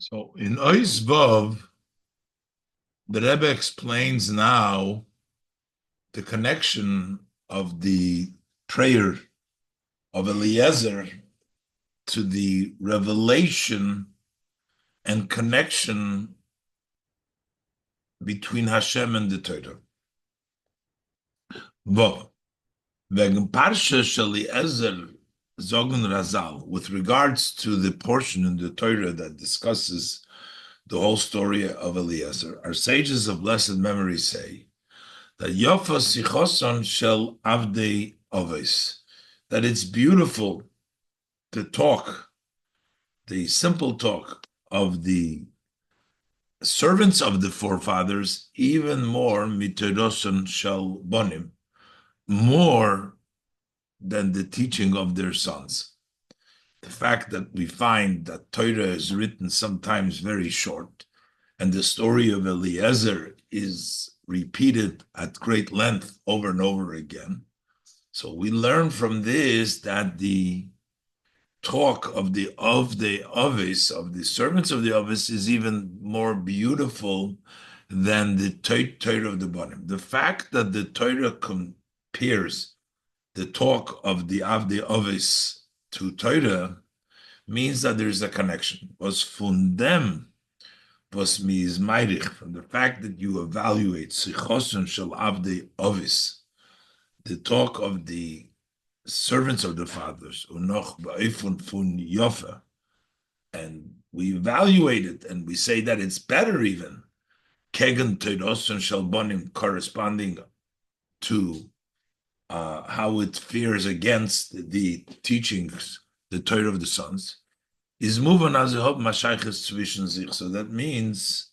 So in Ois Vav, the Rebbe explains now the connection of the prayer of Eliezer to the revelation and connection between Hashem and the Torah. Vav. Wegen Parsha shel Eliezer Zogun Razal, with regards to the portion in the Torah that discusses the whole story of Eliezer, our sages of blessed memory say that Yofa Sichoson shel Avdei Oves, that it's beautiful to talk, the simple talk of the servants of the forefathers, even more miteroson shel bonim, more than the teaching of their sons. The fact that we find that Torah is written sometimes very short, and the story of Eliezer is repeated at great length over and over again. So we learn from this that the talk of the Ovis, of the servants of the Ovis, is even more beautiful than the Torah of the Bonim. The fact that the Torah compares the talk of the Ovis to Torah means that there is a connection. Was von dem, was mi is meirich, from the fact that you evaluate Sichosun shel Avdei Ovis, the talk of the servants of the fathers, unoch ba'ifun fun yofa, and we evaluate it and we say that it's better even, kegen teirosun shel bonim, corresponding to how it fears against the teachings, the Torah of the sons, is moving as a hope mashayches zwischen sich. So that means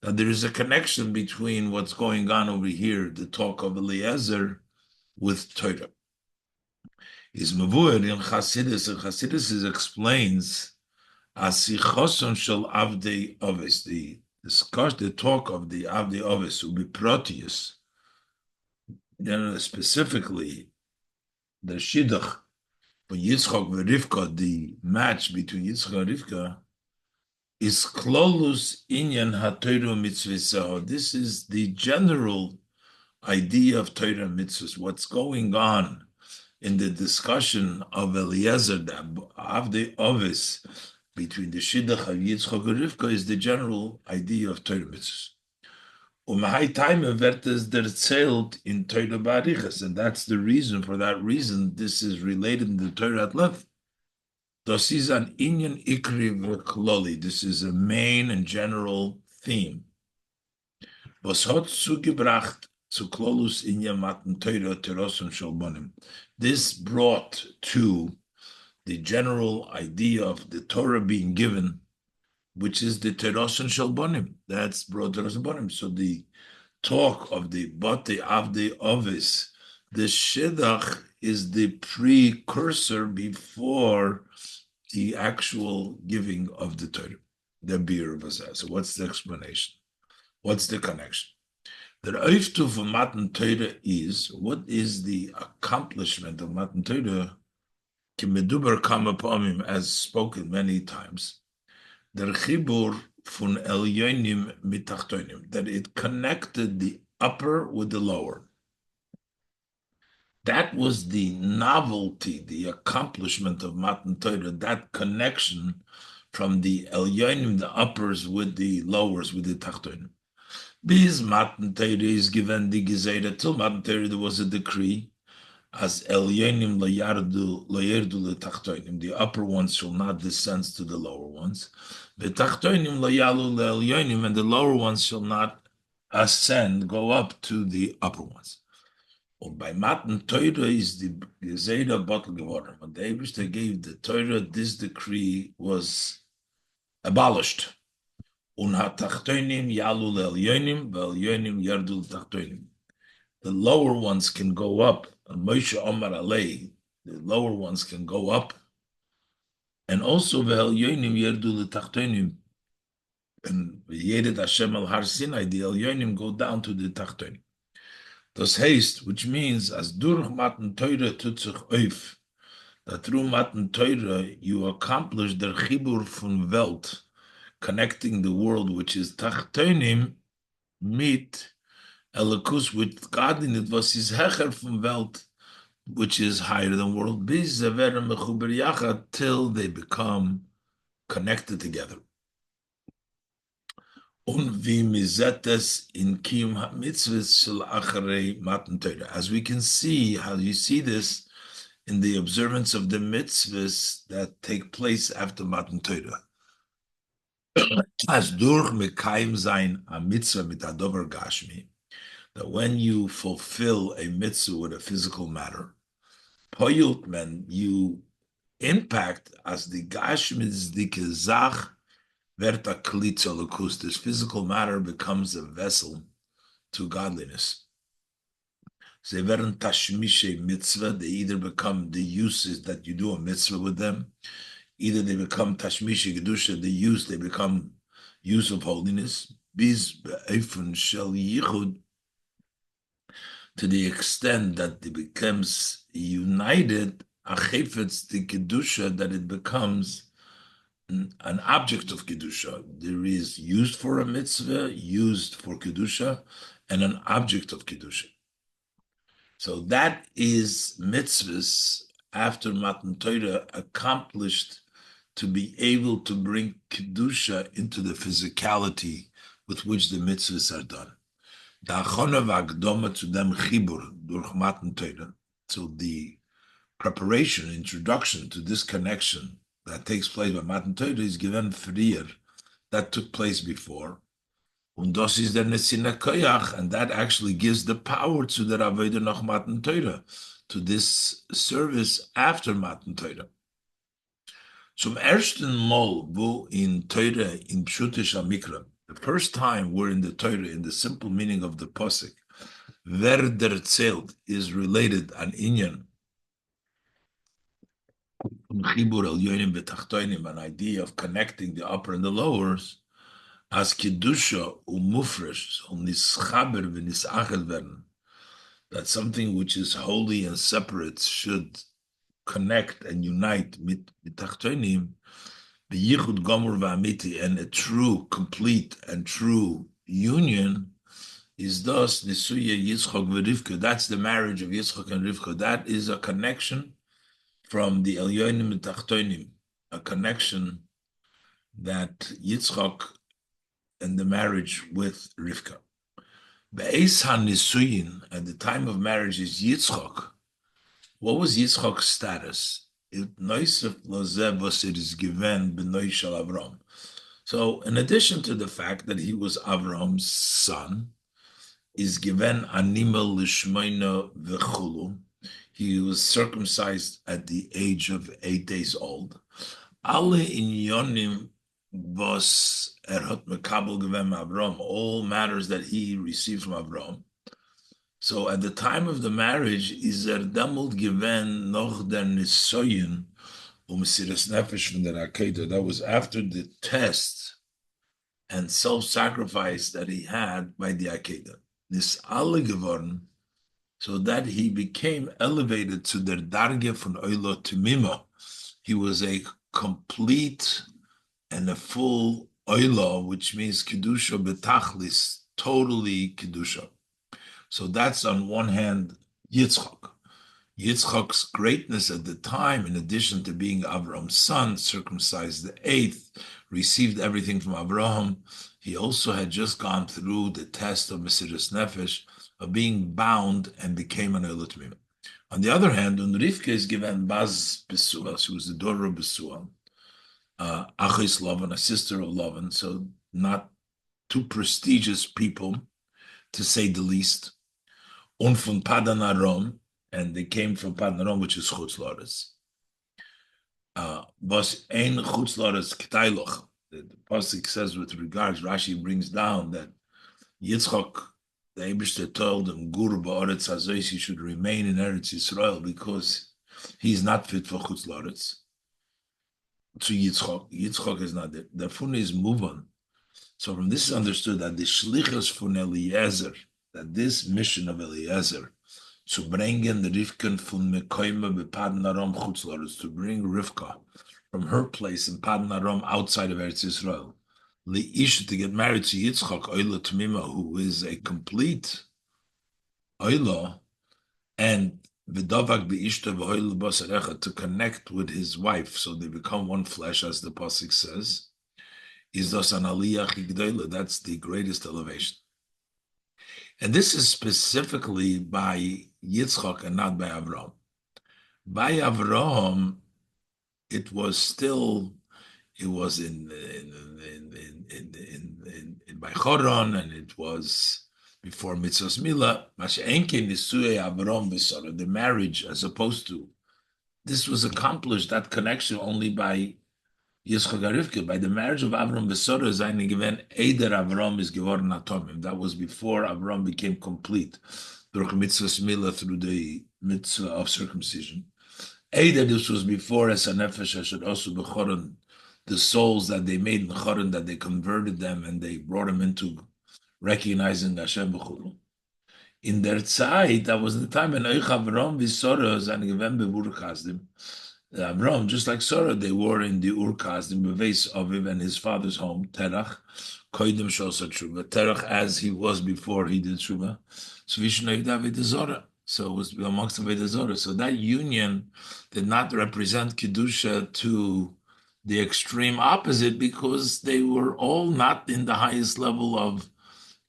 that there is a connection between what's going on over here, the talk of Eliezer, with Torah. Is mevuer in Chassidus, and Chassidus explains as sichoson shel avdei oves, the talk of the avdei oves, who be proteus, specifically the shidduch when Yitzchak and Rivka, the match between Yitzchak and Rivka, is klolus inyan haTorah mitzvah. This is the general idea of Torah mitzvahs. What's going on in the discussion of Eliezer, the Avdei Ovis, between the Shidduch of Yitzchak and Rivka, is the general idea of Torah mitzvahs. High time wird es erzählt in Torah Barichas, and that's the reason. For that reason, this is related in the Torah at length. Das ist an inyan ikri v'kloli. This is a main and general theme. Was hat zugebracht zu klolus inyan matan Torah terosun shalbonim. This brought to the general idea of the Torah being given, which is the terosun shalbonim. That's brought terosun bonim. So the talk of the Bate Avdei Ovis, the Shidduch is the precursor before the actual giving of the Torah, the Bir Vazah. So what's the explanation? What's the connection? The Oiftu for Matan Torah is, what is the accomplishment of Matan Torah? Kimeduber Kamapamim, as spoken many times, der Chibur fun Elyonim mitachtonim, that it connected the upper with the lower. That was the novelty, the accomplishment of Matan Torah, that connection from the Elyonim, the uppers, with the lowers, with the Tachtonim. Bis Matan Torah is given the Gezerah, till Matan Torah there was a decree, as Elyonim lo yerdu le Tachtonim, the upper ones shall not descend to the lower ones. The Tachtonim lo yalu le Elyonim, and the lower ones shall not ascend, go up to the upper ones. And by Matan Torah is the Gezerah bottle geworden. When the Eibishter gave the Torah, this decree was abolished. Und ha-tachtonim yalu le-elyonim, ve-elyonim yardu le-tachtonim. The lower ones can go up. And Moshe Omar Alei, the lower ones can go up. And also ve-elyonim yardu le-tachtonim. And Yedet Hashem al Har Sinai, the elyonim go down to the tachtonim. Das heißt, which means, as durch Matan Torah tut sich auf, that through Matan Torah you accomplish der Chibur von Welt, connecting the world which is Tachtonim mit Elikus with godliness was is Hecher from Welt, which is higher than world, bis ze werden mechuber yachad, till they become connected together. Und wie mizetes in kiyum mitzvahs shel acharei matan Torah. As we can see, how you see this in the observance of the mitzvahs that take place after matan Torah. As durch mekayim zayin a mitzvah mit adover gashmi, that when you fulfill a mitzvah with a physical matter, poyut men, you impact as the gashmiz dike zach verta klitza lukus. This physical matter becomes a vessel to godliness. They werden tashmishe mitzvah. They either become the uses that you do a mitzvah with them, either they become tashmishe gedusha, the use, they become use of holiness. Biz be'efun shel yichud, to the extent that it becomes united, achefetz the kedusha, that it becomes an object of kedusha. There is used for a mitzvah, used for kedusha, and an object of kedusha. So that is mitzvahs after Matan Torah accomplished to be able to bring kedusha into the physicality with which the mitzvahs are done. So the preparation, introduction to this connection that takes place by Matan Torah is given freer, that took place before. And that actually gives the power to the Avodah nach Matan Torah, to this service after Matan Torah. Zum ersten Mal, wo in Torah, in Pshutish HaMikra, the first time we're in the Torah, in the simple meaning of the Pasuk, wer der zählt is related an inyan, chibur elyonim v'tachtonim, an idea of connecting the upper and the lowers, as kedusha umufresh, so nischaber v'nisachel werden, that something which is holy and separate should connect and unite mit tachtonim, b'yichud gomor v'amiti, and a true, complete, and true union is thus nisuya Yitzchok v'Rivka. That's the marriage of Yitzchok and Rivka. That is a connection from the elyonim and tachtonim, a connection that Yitzchok and the marriage with Rivka. Be'ez ha-nisuyin, at the time of marriage, is Yitzchok. What was Yitzchok's status? It noisef lozeh was it is given b'noi shel Avram. So, in addition to the fact that he was Avram's son, is given animal lishmeina v'chulu. He was circumcised at the age of 8 days old. Alle inyonim was hat mekabel given Avram, all matters that he received from Avram. So at the time of the marriage, is demult given noch der nisoyin mesiras nefesh from the Akedah. That was after the test and self-sacrifice that he had by the Akedah. This alle geworden, so that he became elevated to the darge von oilo to mimo. He was a complete and a full oilo, which means kedusha betachlis, totally kedusha. So that's on one hand Yitzchok. Yitzchok's greatness at the time, in addition to being Avram's son, circumcised the eighth, received everything from Avraham. He also had just gone through the test of Mesiras Nefesh, of being bound, and became an Eilut Mimah. On the other hand, when Rivka is given Baz Besuel, she was the daughter of Besuel, Achis Lavan, a sister of Lavan, so not two prestigious people, to say the least. Und von Padan Aram, and they came from Padan Aram, which is Chutz La'aretz. Was ein Chutz La'aretz Ktailoch. The Pasuk says with regards, Rashi brings down that Yitzchok, the Eibishter told him, Gur ba'aretz hazois, he should remain in Eretz Yisrael because he's not fit for Chutz La'aretz. To Yitzchok. Yitzchok is not there. The Fun is move on. So from this is understood that the Shlichus von Eliezer, that this mission of Eliezer, to bring in the Rivka from Mekoima bePadan Aram Chutz La'aretz, to bring Rivka from her place in Padan Aram outside of Eretz Yisrael, Leisha to get married to Yitzchak Oila Tmima, who is a complete Oila, and V'davak Beishta V'Oila Basarecha to connect with his wife, so they become one flesh, as the pasuk says. Is thus an aliyah chigdola. That's the greatest elevation, and this is specifically by Yitzchak and not by Avraham. By Avraham, it was still. It was in by Choron, and it was before Mitzvos Mila. Masha'enke Nisuyei Avram v'Sara, the marriage, as opposed to this was accomplished, that connection, only by Yitzchak Rivka, by the marriage of Avram v'Sara. Seine given Eider Avram is geworden atomim. That was before Avram became complete through Mitzvos Mila, through the mitzvah of circumcision. Either this was before as a nefesh should also be choron, the souls that they made in choron, that they converted them and they brought them into recognizing Hashem b'chulu. In their tzait, that was the time when Eich Avram v'Sara and Gevem b'Ur Avram, just like Sara, they were in the Ur Kasdim, Beveis Aviv and his father's home, Terach, Koidim Shosa Tshuva. Terach, as he was before he did Tshuva. So So it was amongst the Vedazora. So that union did not represent Kedusha to the extreme opposite, because they were all not in the highest level of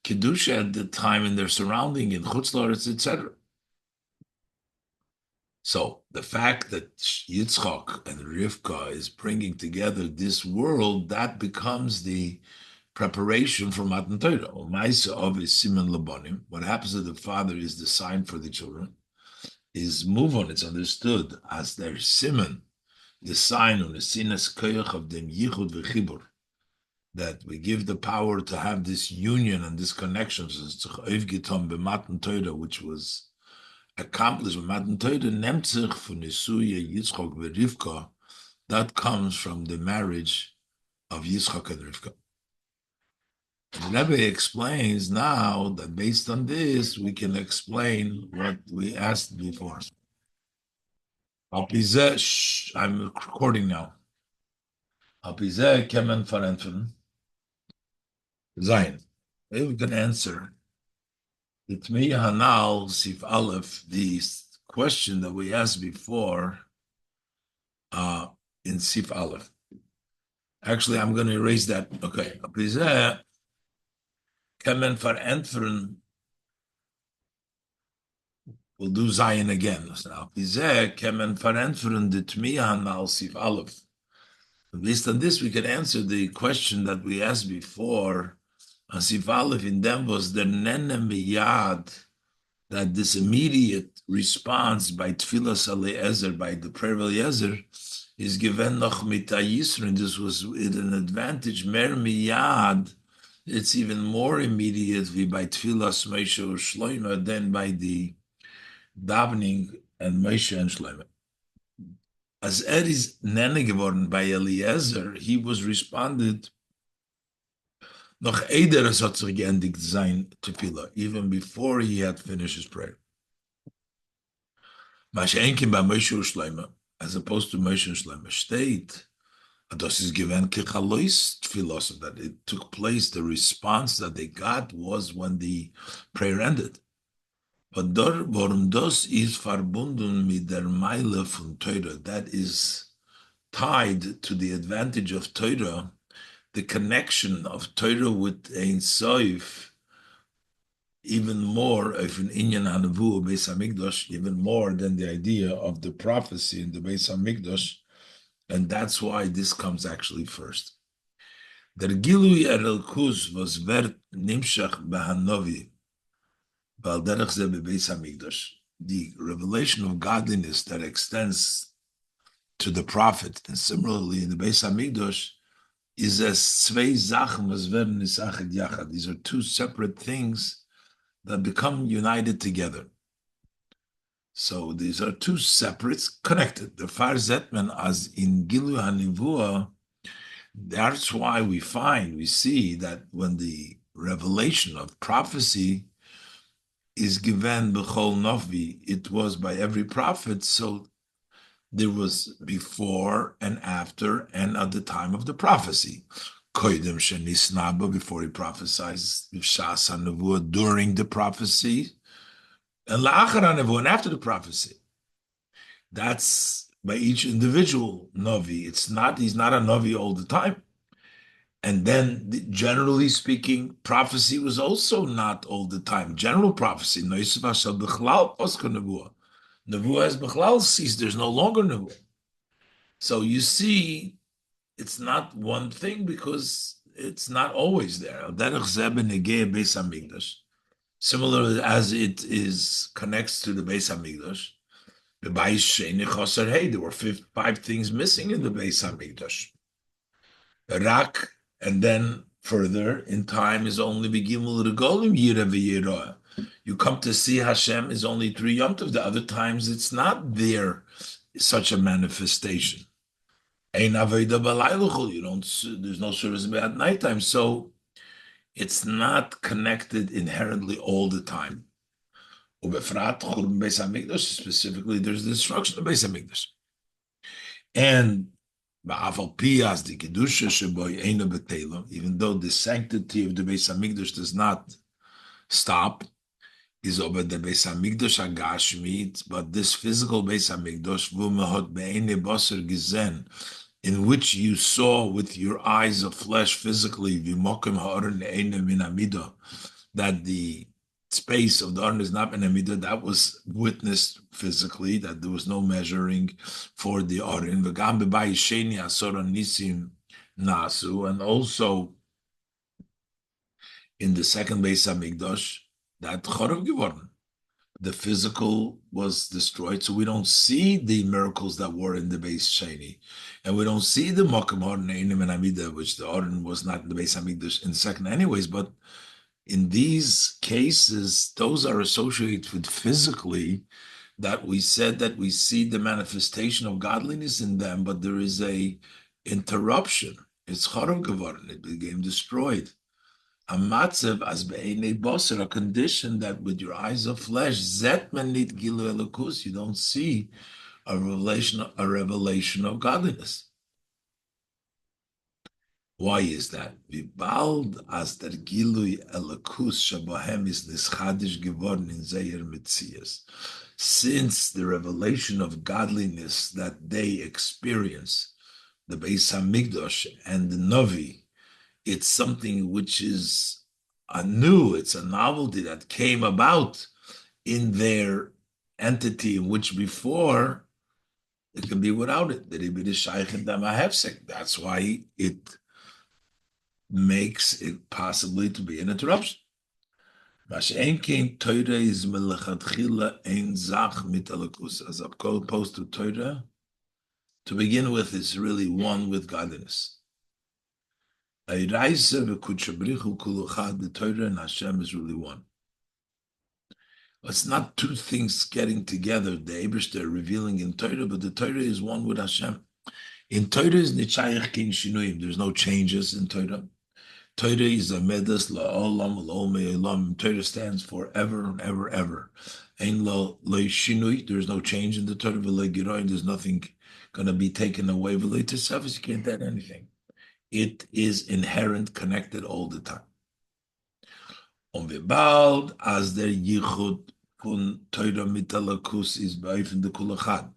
Kedusha at the time in their surrounding, in Chutz La'aretz, etc. So the fact that Yitzchak and Rivka is bringing together this world, that becomes the preparation for Matan Torah. Maisa of is Siman Labonim. What happens to the father is the sign for the children. Is move on. It's understood as their Siman, the sign on the Sinas Koyach of them Yichud v'Chibur, that we give the power to have this union and this connection. Which was accomplished with Matan Torah, Nemtzich for Nisuya Yitzchak v'Rivka, that comes from the marriage of Yitzchak and Rivka. And the Rebbe explains now that based on this, we can explain what we asked before. I'm recording now. Kemen Farentfen. Zayin. Maybe we can answer the Tmei Hanal Sif Aleph, the question that we asked before in Sif Aleph. Actually, I'm going to erase that. Okay. Kemen Farentfen. We'll do Zayin again. Now, Kemen Farentfen the Tmei Hanal Sif Aleph. Based on this, we can answer the question that we asked before. Sif Aleph in them was the Nene Miyad, that this immediate response by Tfilas Eliezer, by the prayer of Eliezer, is given noch mita Yisrin. This was an advantage. Mer Miyad, it's even more immediately by Tfilas Moshe or Shloima than by the davening and Moshe and Shloima. As is nene geworden by Eliezer, he was responded noch Eider es hat sich geendigt sein Tefillah, even before he had finished his prayer. Masha'enkin by Moshe Shloima, as opposed to Moshe Shloima, steht, das ist given kechalois Tefillah, so that it took place, the response that they got was when the prayer ended. But warum das ist verbunden mit der Meile von Torah, that is tied to the advantage of Torah, the connection of Torah with Ein Sof, even more of an Inyan Hanavu Beis Hamikdash, even more than the idea of the prophecy in the Beis Hamikdash, and that's why this comes actually first. Der Gilui Erelkus was vert nimshach behanovi, the revelation of godliness that extends to the prophet, and similarly in the Beis Hamikdash, is as zwei Sachen, was werden nisachet yachad. These are two separate things that become united together. So these are two separates connected. The Far Zetman, as in Gilu HaNivua, that's why we see that when the revelation of prophecy is given b'chol novi, it was by every prophet. So there was before and after and at the time of the prophecy. koydem shenisnaba, before he prophesies, b'shas hanavua, during the prophecy, and la'achar hanavua, and after the prophecy. That's by each individual Navi. He's not a Navi all the time. And then, generally speaking, prophecy was also not all the time. General prophecy, Nevuah has Bechlal ceased, there's no longer Nevuah. So you see, it's not one thing because it's not always there. Similar as it is connects to the Beis Hamikdash. There were five things missing in the Beis Hamikdash. Rak, and then further in time is only begimul regolim yira v'yira. You come to see Hashem is only 3 Yom Tov. The other times it's not there, such a manifestation. Ein avodah b'layluchol. You don't. There's no service at nighttime, so it's not connected inherently all the time. Ubefrat churban Beis Hamikdash, specifically, there's the destruction of Beis Hamikdash, and even though the sanctity of the Beis Hamikdash does not stop, is over the Beis Hamikdash agashmit, but this physical Beis Hamikdash in which you saw with your eyes of flesh physically, that the space of the Aron is not Benamidah, that was witnessed physically, that there was no measuring for the Aron. And also in the second Beis Hamikdash, that Chorav geworden. The physical was destroyed, so we don't see the miracles that were in the Beis Sheni, and we don't see the Mokum Aron Einim and Amida, which the Aron was not in the Beis Hamikdash in the second anyways, but in these cases, those are associated with physically, that we said that we see the manifestation of godliness in them, but there is a interruption. It's charav geworden, it became destroyed. A matzev as be'enei boser, a condition that with your eyes of flesh, zet menit gilu elokus, you don't see a revelation of godliness. Why is that? Vibald as der Gilui Elakus Shabahem is nischadish geworden in Zeir Mitzias. Since the revelation of godliness that they experience, the Beis Hamikdash and the Navi, it's something which is it's a novelty that came about in their entity, in which before it can be without it. That's why it makes it possibly to be an interruption. As opposed to Torah, to begin with, is really one with godliness. The Torah and Hashem is really one. It's not two things getting together, the Eibishter revealing in Torah, but the Torah is one with Hashem. In Torah is Nichayach Kin Shinuim. There's no changes in Torah. Torah is a medas la'olam la'olmei. Torah stands for ever and ever, ever. Ein lo shinui. There's no change in the Torah. V'le'giroin. There's nothing going to be taken away. V'le'tesafis. You can't add anything. It is inherent, connected all the time. On v'bald as der yichud fun Torah mitalakus is ba'ifin de kulachad.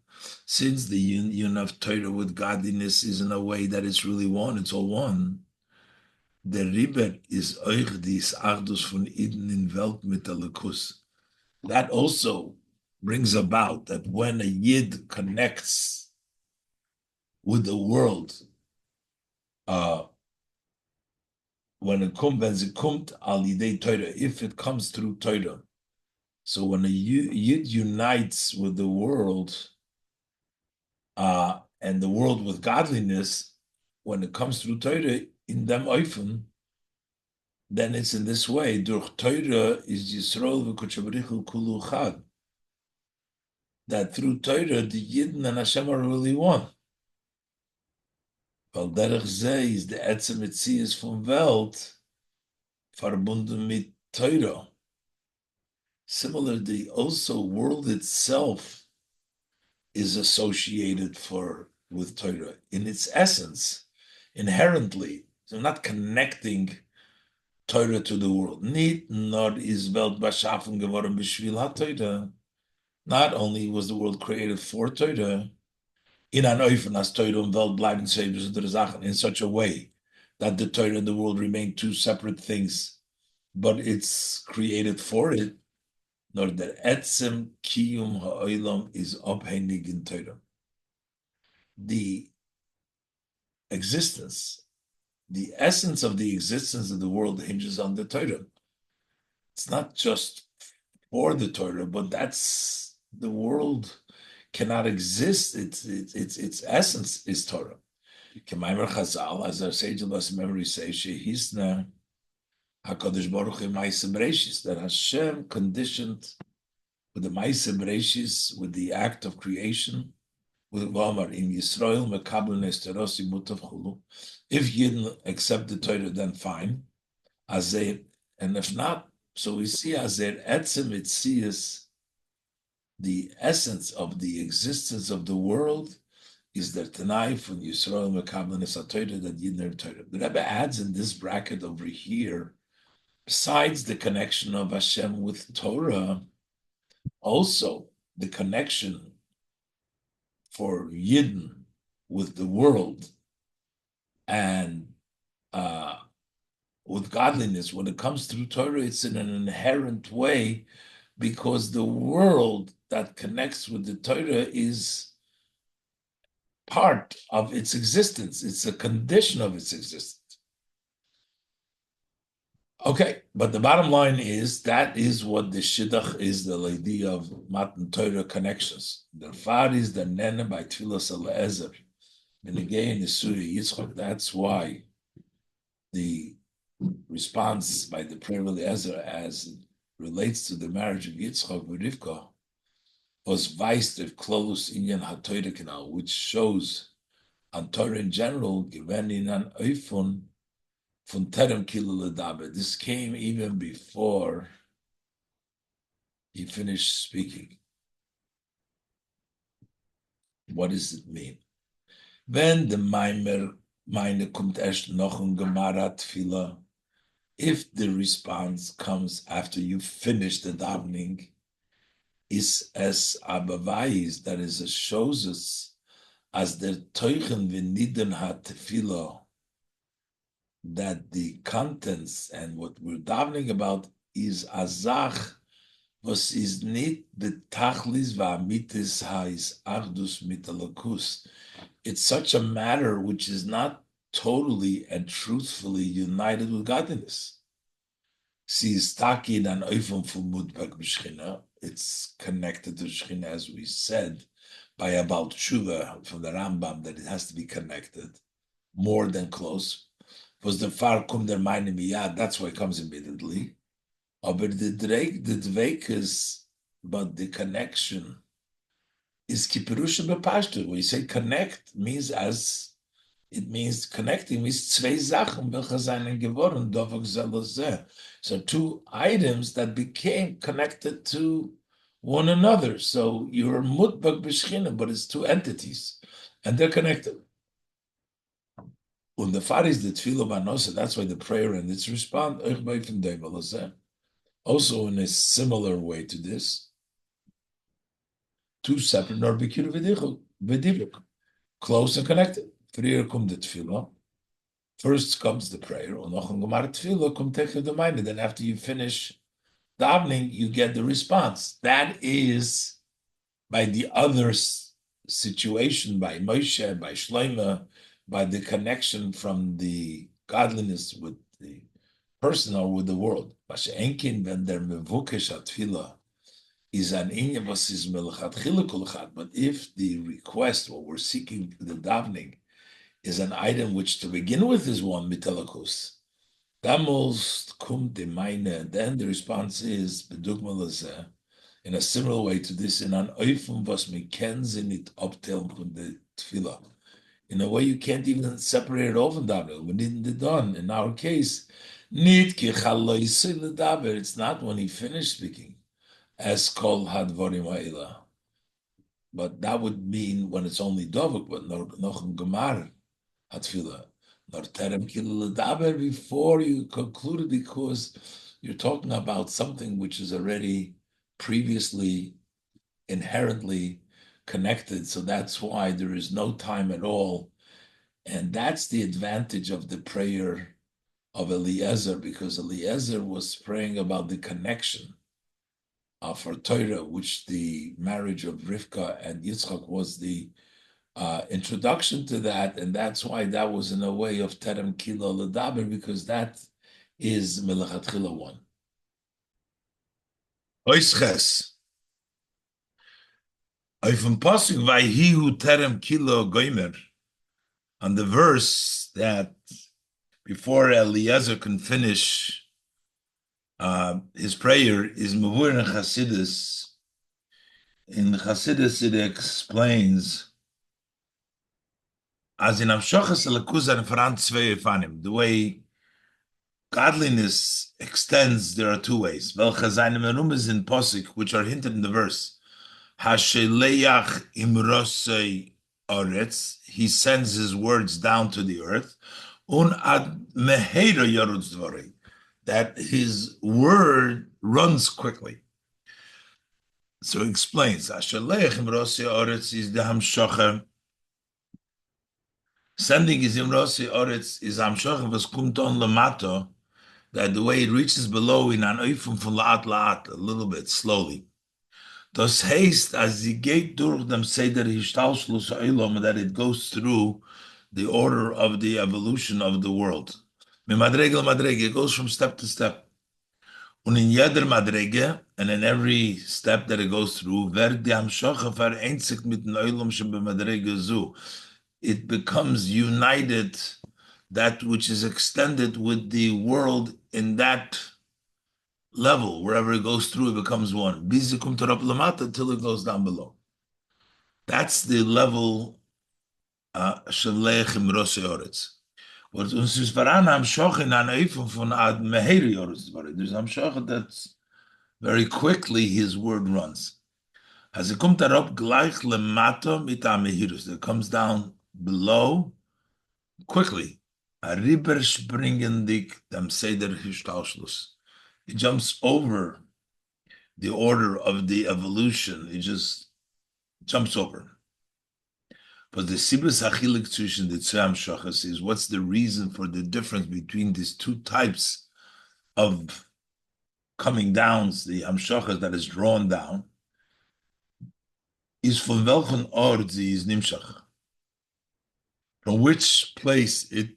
Since the union of Torah with godliness is in a way that it's really one, it's all one. The Ribet is euch dis Achdus von Eden in Welt mit der Lekus. That also brings about that when a Yid connects with the world, when it comes al yidei Torah, if it comes through Torah, so when a Yid unites with the world, and the world with godliness, when it comes through Torah, in them oifen, then it's in this way. Durch Torah is Yisrael v'Kodesh Kulu Chad. That through Torah, the Yidden and Hashem are really one. Weil derech ze is the etzem Metzias von Welt verbunden mit Torah. Similarly, also world itself is associated with Torah in its essence, inherently. So not connecting Torah to the world. Nicht nur ist Welt beschaffen geworden b'shvil ha-Torah. Not only was the world created for Torah, in an Eufen as Torah and Welt bleiben Sebes der Sachen in such a way that the Torah and the world remain two separate things, but it's created for it. Nor der etzem kiyum ha'olam is abhängig in Torah. The existence, the essence of the existence of the world hinges on the Torah. It's not just for the Torah, but that's the world cannot exist. Its essence is Torah. Kemaimer Chazal, as our sage of us memory says, Shehisna Hakadosh Baruch Hu Ma'aseh Bereshis, that Hashem conditioned with the Ma'aseh Bereshis, with the act of creation, with Vamar in Yisrael Mekabel Nesterosi Mutav Chulu. If Yidden accept the Torah, then fine. Azer, and if not, so we see Azer Etzem Itzias, the essence of the existence of the world is the Tanai from Yisrael Mekabel Nesatoira that Yidden Torah. The Rebbe adds in this bracket over here, besides the connection of Hashem with Torah, also the connection for Yidden with the world and with godliness. When it comes through Torah, it's in an inherent way because the world that connects with the Torah is part of its existence. It's a condition of its existence. Okay, but the bottom line is that is what the shidduch is, the idea of Matan Torah connections. The far is the nene by Tfilas Eliezer. And again, the Surah Yitzchak, that's why the response by the prayer of Eliezer as it relates to the marriage of Yitzchak with Rivka was weist of close Inyan HaTorah Canal, which shows on Torah in general, given in an Eifon von Terem Kilo Ledabe. This came even before he finished speaking. What does it mean? When the Maimer meine kommt erst noch ein Gemara Tefillah, if the response comes after you finish the davening, is as abavais, that is, it shows us as der Teuchen v'niden hat Tefillah, that the contents and what we're davening about is azach, was is nit betachlis va'amitis ha'is achdus mitalakus. It's such a matter which is not totally and truthfully united with godliness. It's connected to Shechina, as we said, by about Tshuva from the Rambam, that it has to be connected more than close. Was the far kum der meine miyad, that's why it comes immediately. But the dveik is, but the connection is kipirusha bepashtu. When you say connect, means as it means connecting means zwei Sachen welche seinen geworden dovok zelozeh. So two items that became connected to one another. So you're mutbak b'shchina, but it's two entities, and they're connected. Und the far is the tefillah banosa. That's why the prayer and its response also in a similar way to this. Two separate nor bikir v'divuk, close and connected. Frier kommt the tefillah. First comes the prayer. Und noch ein gemar tefillah kommt teche the mind. Then after you finish davening, you get the response. That is by the other situation, by Moshe, by Shlomo, by the connection from the godliness with the person or with the world. Enkin when der mevukesh atfila is an inyan was is melchatchila kulchat. But if the request, what we're seeking, the davening, is an item which to begin with is one mitelakus, damals kum de meine. Then the response is bedugmalazeh, in a similar way to this, in an oifum was me kenzen it uptel from the tefillah. In a way, you can't even separate it off from davening. We didn't do done. In our case, it's not when he finished speaking, as kol hadvarim ha'ila. But that would mean when it's only dovuk, but noch gemar hatfila. Nor terem kilo ledaber before you concluded, because you're talking about something which is already previously inherently connected. So that's why there is no time at all. And that's the advantage of the prayer of Eliezer, because Eliezer was praying about the connection for Torah, which the marriage of Rivka and Yitzchak was the introduction to that, and that's why that was in a way of Terem Kilo Ledaber, because that is Melechatchila one. Oisches. Auf dem Pasuk Vayhihu Terem Kilo Goimer, on the verse that before Eliezer can finish his prayer is Mavur in Chassidus. In Chassidus, it explains as in Amshochas Elakuzar Franz Fanim, the way godliness extends, there are two ways. Welche seine Merumas in Posik, which are hinted in the verse. Hasheleach imrosei oretz, he sends his words down to the earth. Un ad meheira yorutz dvorei, that his word runs quickly. So he explains, Hasheleach imrosei oretz is the hamshocha. Sending his imrosei oretz is hamshocha was kumt on lamato, that the way it reaches below in an oifum from la'at, a little bit slowly. Das heißt, as sie geht durch dem Seder Hishtalshlus Ha'olam, that it goes through the order of the evolution of the world. Mimadrege madrege, it goes from step to step. Und in jeder Madrege, and in every step that it goes through, wird die Hamshocha vereinzigt mit dem Olam shebemadrege zu. It becomes united, that which is extended with the world in that level. Wherever it goes through, it becomes one. Bizikum tarap lamata, until it goes down below. That's the level Shalech im Rosse Oretz. What uns ist voran am Schochen an Eifel von Ad Meheri Oretz. There's am Schochen that's very quickly his word runs. As it kommt darab gleich lemato mit am Mehirus. It comes down below quickly. A riber springendig dem Seder Histalschluss. It jumps over the order of the evolution. It just jumps over. But the Sibus Achilik Tzushin, the Tzram Shachas, is what's the reason for the difference between these two types of coming downs, the Hamshachas that is drawn down, is from welchen Ort sie is Nimshach, from which place it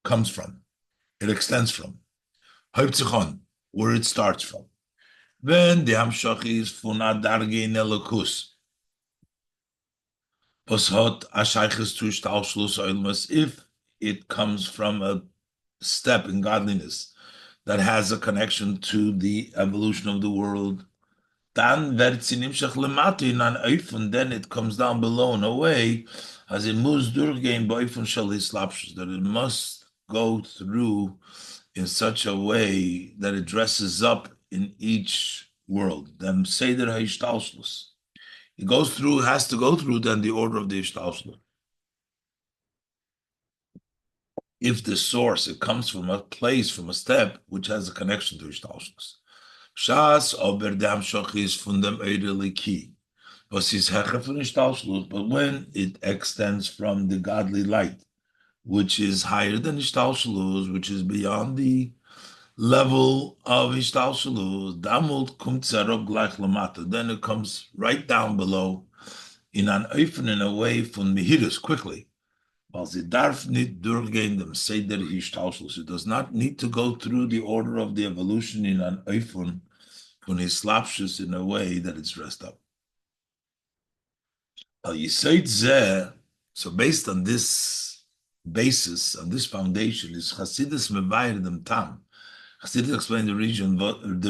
comes from, it extends from, Hauptzichon, where it starts from. When the Hamshach is von Adarge in Elokus, if it comes from a step in godliness that has a connection to the evolution of the world, then it comes down below in a way as it moves that it must go through in such a way that it dresses up in each world. Them seder ha'ishtalshlus. It goes through, has to go through then the order of the Ishtalshlut. If the source, it comes from a place, from a step, which has a connection to Ishtalshlut. Shas ober dam shochis von dem Eideli was his hecher von Ishtalshlut, but when it extends from the godly light, which is higher than Ishtalshlut, which is beyond the level of Ishtalshalu, Damult kum tzarob gleich lamata. Then it comes right down below in an oifen, in a way from mihirus, quickly. While sie darf nicht durchgehen dem Seder Ishtalshalu. It does not need to go through the order of the evolution in an oifen from his slapshus in a way that it's dressed up. You say zeh, so based on this basis, on this foundation, is Chasidus mevayer dem tam. Chassidus explained the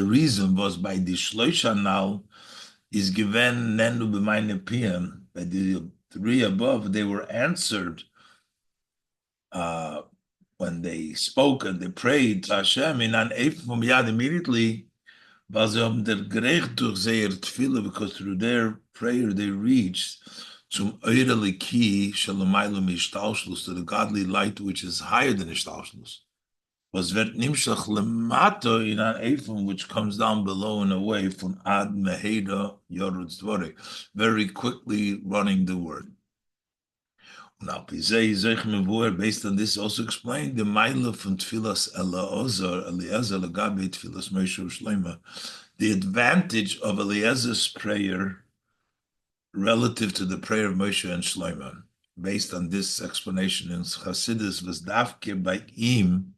reason was by the Shloisha now is given Nenu b'mayne piyam. By the three above, they were answered when they spoke and they prayed to Hashem in an from Yad immediately. Because through their prayer they reached zum Eireli Ki Shalamaylam Ishtalshlus, to the godly light which is higher than Ishtalshlus. Was wird nimshach lemato in an ephem which comes down below and away from ad meheda yorutz dvore, very quickly running the word. Now, based on this, also explained the Maila from Tfilas Eliezer Lagabe Tfilas Moshe Shleima, the advantage of Eliezer's prayer relative to the prayer of Moshe and Shleima. Based on this explanation in Chassidus was Davke by Im,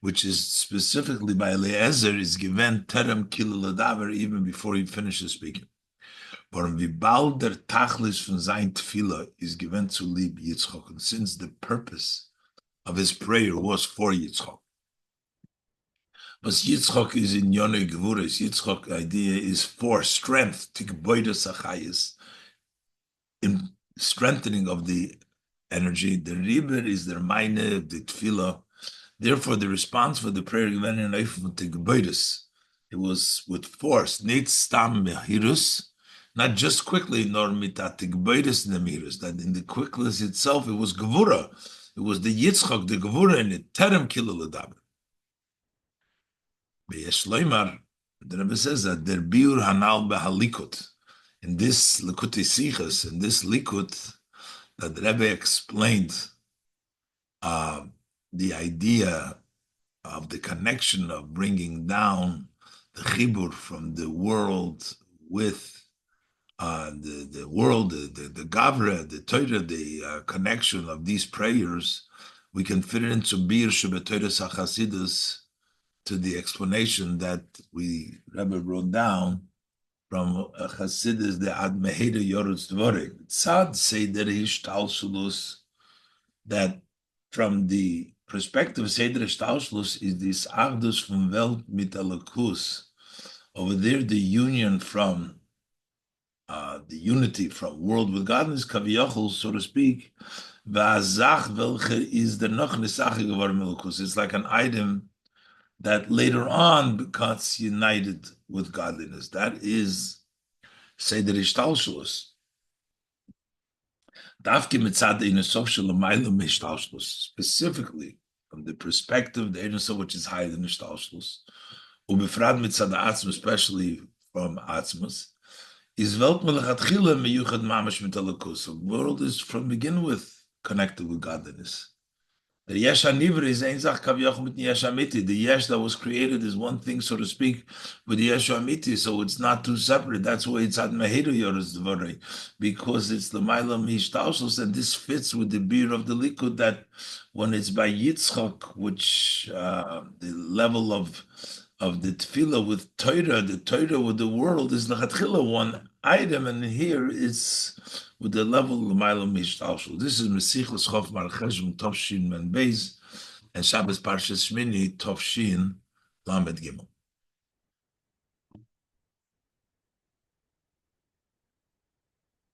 which is specifically by Eliezer, is given terem kiluladaver even before he finishes speaking. Warum wie bald der Tachlis von sein Tefillah is given to lieb Yitzchok, and since the purpose of his prayer was for Yitzchok. But Yitzchok is in Yonei Gevuris. Yitzchok idea is for strength, tikboida sachayis, in strengthening of the energy. The riber is the meine, the Tefillah. Therefore, the response for the prayer given in tikboidus, it was with force, nit stam mehirus, not just quickly, nor mitatikboidus nemirus, that in the quickness itself, it was gevura. It was the Yitzchok, the gevura in it, terem kiluladaber. Be'eshloimar, the Rebbe says that der biur hanal behalikut, in this Likutei Sichos, in this Likut, that the Rebbe explained the idea of the connection of bringing down the chibur from the world with the world, the Gavra, the Torah, the connection of these prayers, we can fit it into Bir Shebetoras HaChasidus, to the explanation that Rebbe wrote down from Chasidus, the Ad Meheda Yorutz Dvorek. Tzad Seder Hishtalshelus, that from the perspective of Seder Hishtalshelus is this Achdus from Welt mit Elokus. Over there, the union from the unity from world with godness, Kaviyachol, so to speak. V'azach velche is the noch nesach geworden Elokus. It's like an item that later on becomes united with godliness. That is Seder Hishtalshelus. Davke mitzad Einusof shelamayla mishtalshelus, specifically from the perspective of the Einusof, which is higher than Hishtalshelus, ubefrad mitzad Atzmus, especially from Atzmus, is Welt melechatchila meyuchad mamash mit Elokus. The world is from begin with connected with godliness. The Yesh HaNivra is Ein Zach Kaviyachol mit Yesh HaMiti. The Yesh that was created is one thing, so to speak, with the Yesh HaMiti, so it's not too separate. That's why it's Ad Mehedu Yoruz Dvorei, because it's the Mailam Hishtaushos, and this fits with the beer of the Likud, that when it's by Yitzchak, which the level of the Tefillah with Torah, the Torah with the world is Lechatchila, one item, and here it's with the level of Mailam Mishtalshul. This is Mesichos Chof Marcheshim Tovshin Men Beis and Shabbos Parshas Shmini Tovshin Lamed Gimel.